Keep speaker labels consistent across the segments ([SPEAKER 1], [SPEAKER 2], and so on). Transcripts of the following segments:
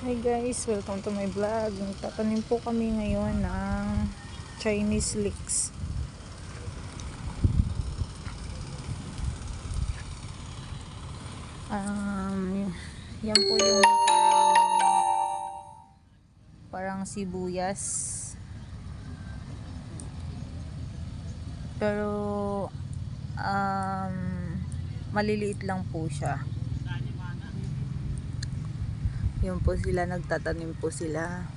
[SPEAKER 1] Hi guys, welcome to my vlog. Tatanim po kami ngayon ng Chinese leeks. Yan po yung parang sibuyas. Pero maliliit lang po siya. Yun po sila, nagtatanim po sila.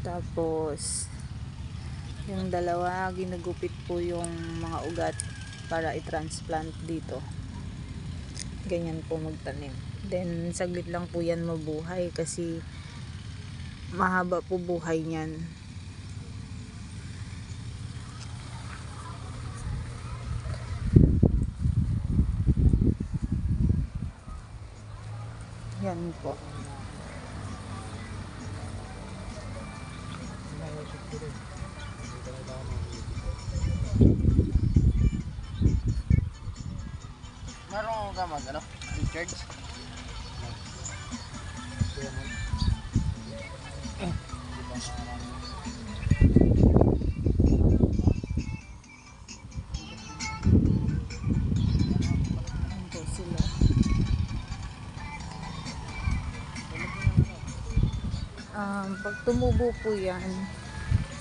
[SPEAKER 1] Tapos yung dalawa, ginugupit po yung mga ugat para i-transplant dito. Ganyan po magtanim. Then saglit lang po yan mabuhay kasi mahaba po buhay niyan. Yan po.
[SPEAKER 2] Marunong ka Richards?
[SPEAKER 1] Yan po sila. Pag tumubo po yan,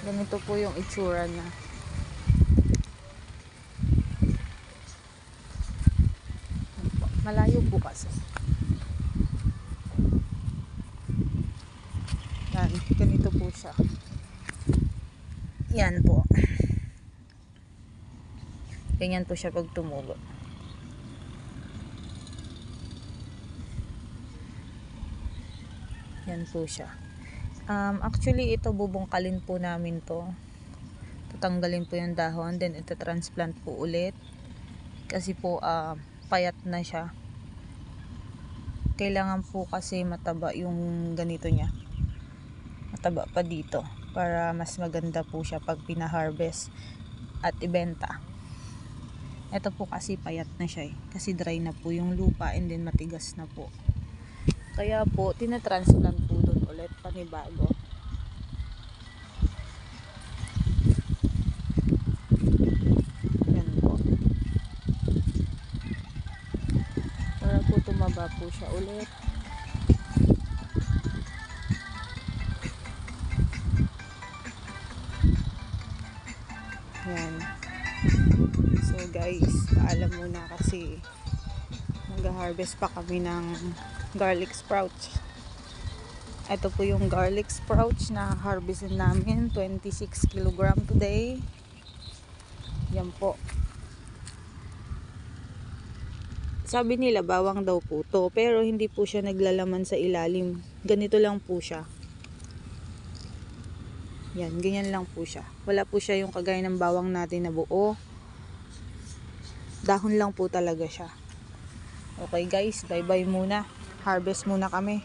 [SPEAKER 1] ganito po yung itsura niya. Malayo po kasi. Yan, ganito po siya. Yan po. Ganyan po siya pag tumubo. Yan po siya. Actually, ito bubungkalin po namin to. Tatanggalin po yung dahon, then ito transplant po ulit. Kasi po, payat na siya. Kailangan po kasi mataba yung ganito niya. Mataba pa dito. Para mas maganda po siya pag pina-harvest at ibenta. Ito po kasi payat na siya eh. Kasi dry na po yung lupa and then matigas na po. Kaya po, tinatransplant po doon ulit panibago. Yan po. Para po tumaba po siya ulit. Yan. So guys, paalam muna kasi mag-harvest pa kami ng garlic sprouts. Ito po yung garlic sprouts na harvestin namin, 26 kg today. Yan po. Sabi nila bawang daw po to, pero hindi po siya naglalaman sa ilalim. Ganito lang po siya. Yan, ganyan lang po siya. Wala po siya yung kagaya ng bawang natin na buo. Dahon lang po talaga siya. Okay guys, bye bye muna. Harvest muna kami.